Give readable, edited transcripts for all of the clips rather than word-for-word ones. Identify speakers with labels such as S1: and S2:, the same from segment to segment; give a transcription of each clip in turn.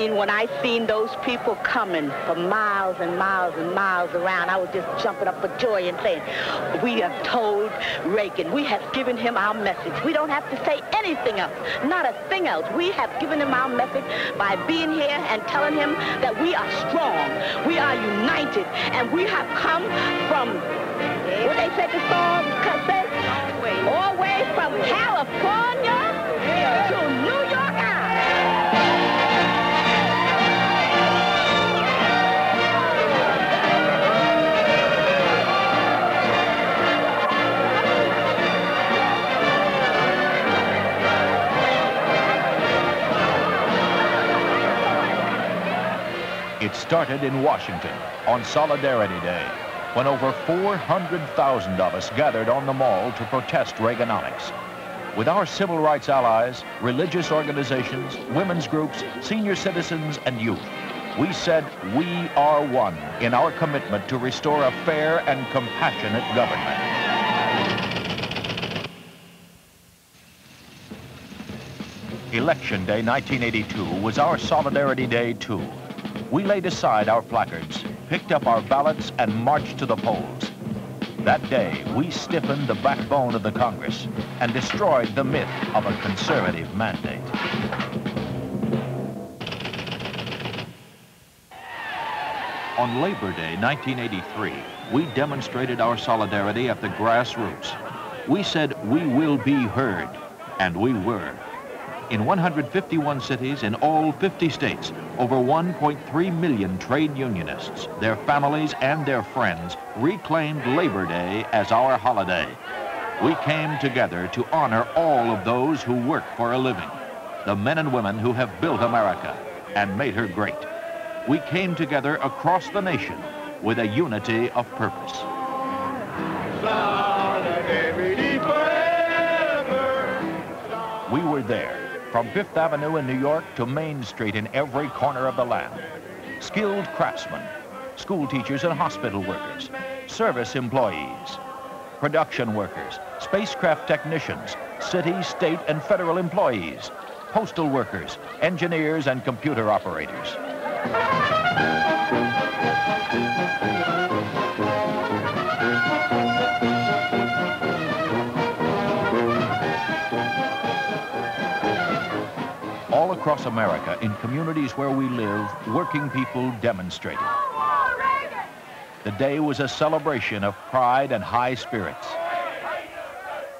S1: mean, when I seen those people coming for miles and miles and miles around, I was just jumping up for joy and saying, we have told Reagan, we have given him our message. We don't have to say anything else, not a thing else. We have given him our message by being here and telling him that we are strong, we are united, and we have come from, what they said the song says, all the way from California to New York Island.
S2: It started in Washington on Solidarity Day, when over 400,000 of us gathered on the Mall to protest Reaganomics. With our civil rights allies, religious organizations, women's groups, senior citizens, and youth, we said we are one in our commitment to restore a fair and compassionate government. Election Day 1982 was our Solidarity Day too. We laid aside our placards, picked up our ballots, and marched to the polls. That day, we stiffened the backbone of the Congress and destroyed the myth of a conservative mandate. On Labor Day 1983, we demonstrated our solidarity at the grassroots. We said we will be heard, and we were. In 151 cities in all 50 states, over 1.3 million trade unionists, their families, and their friends reclaimed Labor Day as our holiday. We came together to honor all of those who work for a living, the men and women who have built America and made her great. We came together across the nation with a unity of purpose.
S3: Solidarity forever.
S2: We were there. From Fifth Avenue in New York to Main Street in every corner of the land. Skilled craftsmen, school teachers and hospital workers, service employees, production workers, spacecraft technicians, city, state, and federal employees, postal workers, engineers, and computer operators. All across America, in communities where we live, working people demonstrated. The day was a celebration of pride and high spirits.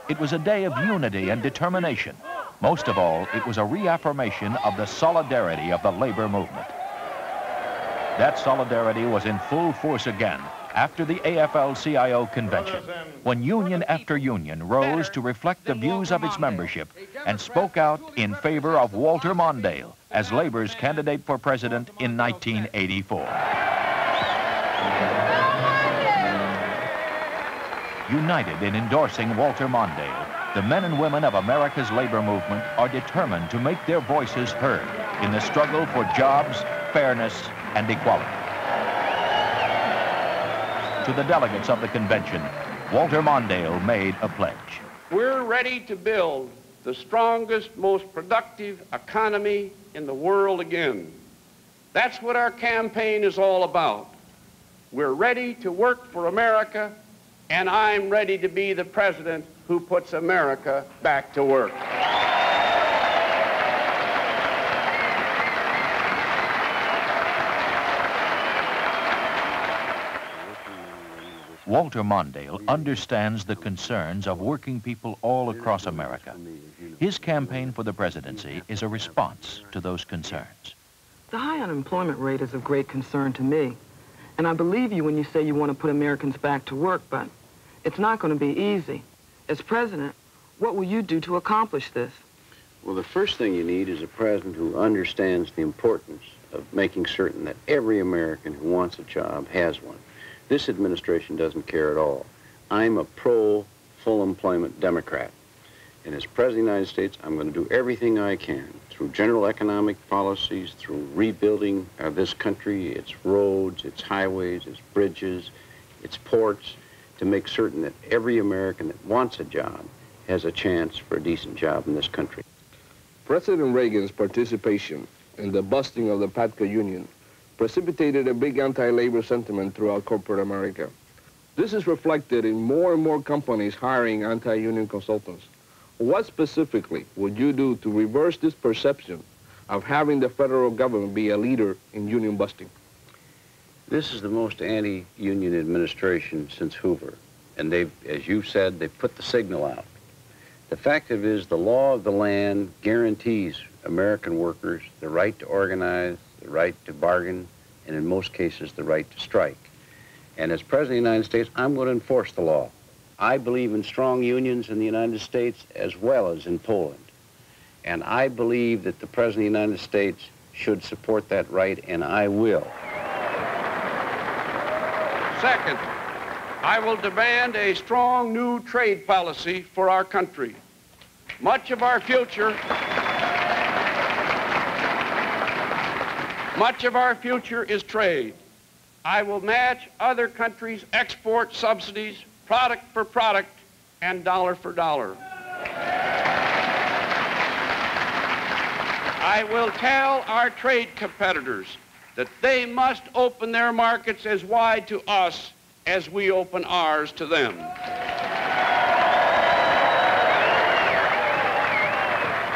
S2: It was a day of unity and determination. Most of all, it was a reaffirmation of the solidarity of the labor movement. That solidarity was in full force again after the AFL-CIO convention, when union after union rose to reflect the views of its membership and spoke out in favor of Walter Mondale as Labor's candidate for president in 1984. United in endorsing Walter Mondale, the men and women of America's labor movement are determined to make their voices heard in the struggle for jobs, fairness, and equality. To the delegates of the convention, Walter Mondale made a pledge.
S4: We're ready to build the strongest, most productive economy in the world again. That's what our campaign is all about. We're ready to work for America, and I'm ready to be the president who puts America back to work.
S2: Walter Mondale understands the concerns of working people all across America. His campaign for the presidency is a response to those concerns.
S5: The high unemployment rate is of great concern to me. And I believe you when you say you want to put Americans back to work, but it's not going to be easy. As president, what will you do to accomplish this?
S6: Well, the first thing you need is a president who understands the importance of making certain that every American who wants a job has one. This administration doesn't care at all. I'm a pro-full employment Democrat. And as President of the United States, I'm going to do everything I can through general economic policies, through rebuilding this country, its roads, its highways, its bridges, its ports, to make certain that every American that wants a job has a chance for a decent job in this country.
S7: President Reagan's participation and the busting of the PATCA union precipitated a big anti-labor sentiment throughout corporate America. This is reflected in more and more companies hiring anti-union consultants. What specifically would you do to reverse this perception of having the federal government be a leader in union busting?
S6: This is the most anti-union administration since Hoover. And they've, as you said, they've put the signal out. The fact of it is the law of the land guarantees American workers the right to organize, the right to bargain, and in most cases, the right to strike. And as President of the United States, I'm going to enforce the law. I believe in strong unions in the United States as well as in Poland. And I believe that the President of the United States should support that right, and I will.
S4: Second, I will demand a strong new trade policy for our country. Much of our future is trade. I will match other countries' export subsidies, product for product, and dollar for dollar. I will tell our trade competitors that they must open their markets as wide to us as we open ours to them.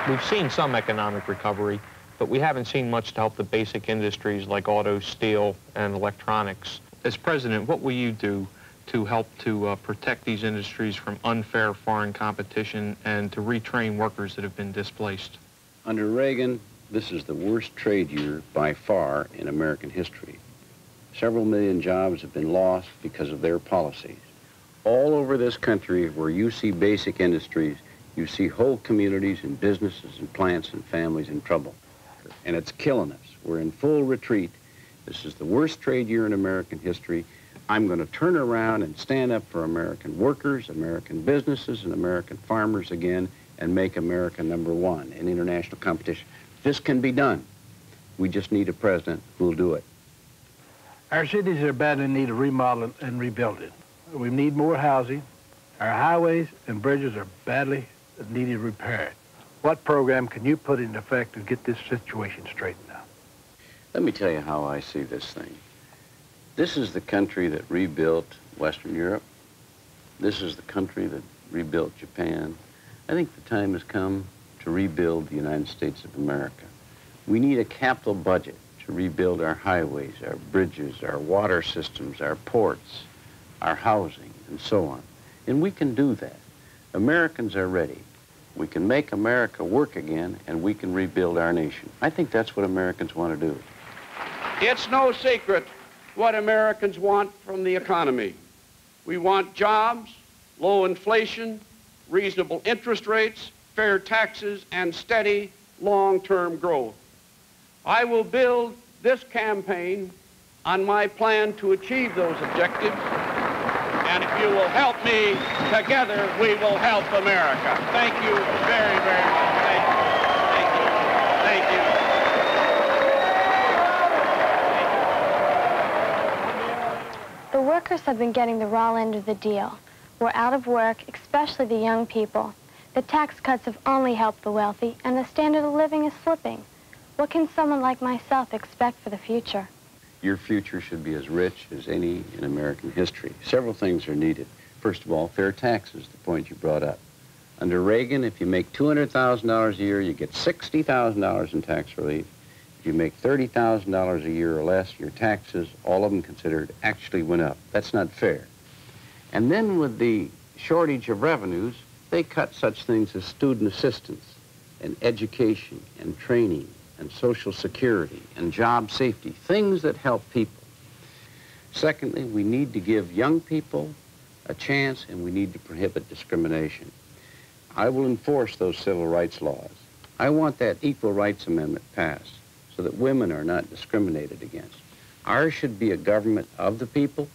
S8: We've seen some economic recovery, but we haven't seen much to help the basic industries like auto, steel, and electronics. As president, what will you do to help to protect these industries from unfair foreign competition and to retrain workers that have been displaced?
S6: Under Reagan, this is the worst trade year by far in American history. Several million jobs have been lost because of their policies. All over this country where you see basic industries, you see whole communities and businesses and plants and families in trouble. And it's killing us. We're in full retreat. This is the worst trade year in American history. I'm going to turn around and stand up for American workers, American businesses, and American farmers again and make America #1 in international competition. This can be done. We just need a president who will do it.
S9: Our cities are badly in need of remodeling and rebuilding. We need more housing. Our highways and bridges are badly needed repaired. What program can you put into effect to get this situation straightened out?
S6: Let me tell you how I see this thing. This is the country that rebuilt Western Europe. This is the country that rebuilt Japan. I think the time has come to rebuild the United States of America. We need a capital budget to rebuild our highways, our bridges, our water systems, our ports, our housing, and so on. And we can do that. Americans are ready. We can make America work again, and we can rebuild our nation. I think that's what Americans want to do.
S4: It's no secret what Americans want from the economy. We want jobs, low inflation, reasonable interest rates, fair taxes, and steady long-term growth. I will build this campaign on my plan to achieve those objectives, and if you will help me, together we will help America. Thank you very, very much. Thank you. Thank you. Thank you.
S10: The workers have been getting the raw end of the deal. We're out of work, especially the young people. The tax cuts have only helped the wealthy, and the standard of living is slipping. What can someone like myself expect for the future?
S6: Your future should be as rich as any in American history. Several things are needed. First of all, fair taxes, the point you brought up. Under Reagan, if you make $200,000 a year, you get $60,000 in tax relief. If you make $30,000 a year or less, your taxes, all of them considered, actually went up. That's not fair. And then with the shortage of revenues, they cut such things as student assistance and education and training and Social Security and job safety, things that help people. Secondly, we need to give young people a chance, and we need to prohibit discrimination. I will enforce those civil rights laws. I want that Equal Rights Amendment passed so that women are not discriminated against. Ours should be a government of the people,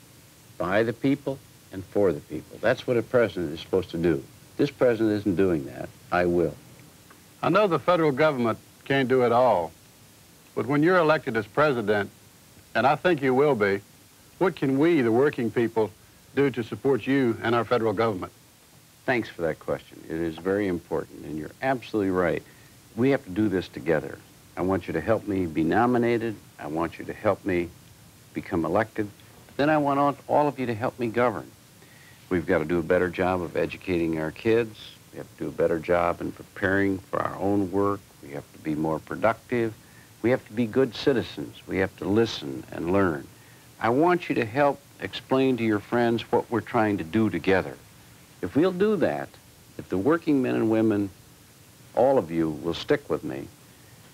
S6: by the people, and for the people. That's what a president is supposed to do. This president isn't doing that. I will.
S11: I know the federal government can't do it all, but when you're elected as president, and I think you will be, what can we, the working people, do to support you and our federal government?
S6: Thanks for that question. It is very important, and you're absolutely right. We have to do this together. I want you to help me be nominated. I want you to help me become elected. Then I want all of you to help me govern. We've got to do a better job of educating our kids. We have to do a better job in preparing for our own work. We have to be more productive. We have to be good citizens. We have to listen and learn. I want you to help explain to your friends what we're trying to do together. If we'll do that, if the working men and women, all of you, will stick with me,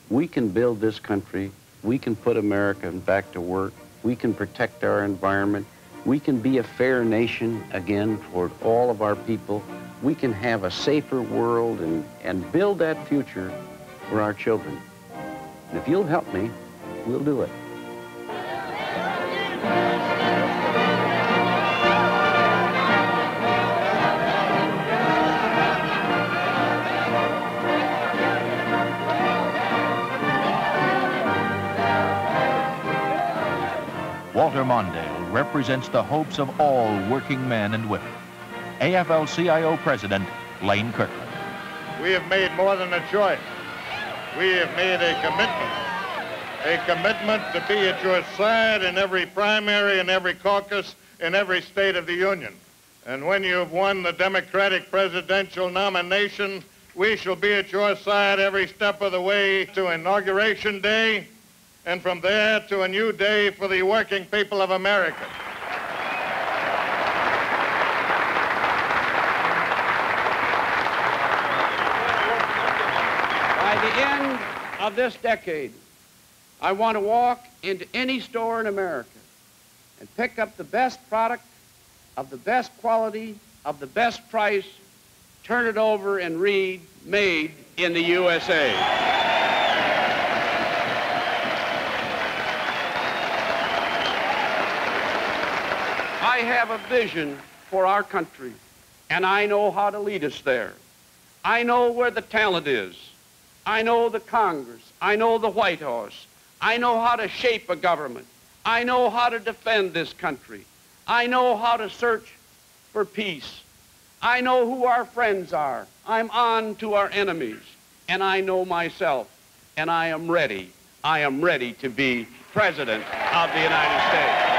S6: we can build this country. We can put America back to work. We can protect our environment. We can be a fair nation again toward all of our people. We can have a safer world and build that future for our children. And if you'll help me, we'll do it.
S2: Walter Mondale represents the hopes of all working men and women. AFL-CIO President Lane Kirkland.
S3: We have made more than a choice. We have made a commitment to be at your side in every primary, in every caucus, in every state of the Union. And when you have won the Democratic presidential nomination, we shall be at your side every step of the way to Inauguration Day, and from there to a new day for the working people of America.
S4: By the end of this decade, I want to walk into any store in America and pick up the best product of the best quality, of the best price, turn it over and read, "Made in the USA." I have a vision for our country, and I know how to lead us there. I know where the talent is. I know the Congress. I know the White House. I know how to shape a government. I know how to defend this country. I know how to search for peace. I know who our friends are. I'm on to our enemies. And I know myself. And I am ready. I am ready to be President of the United States.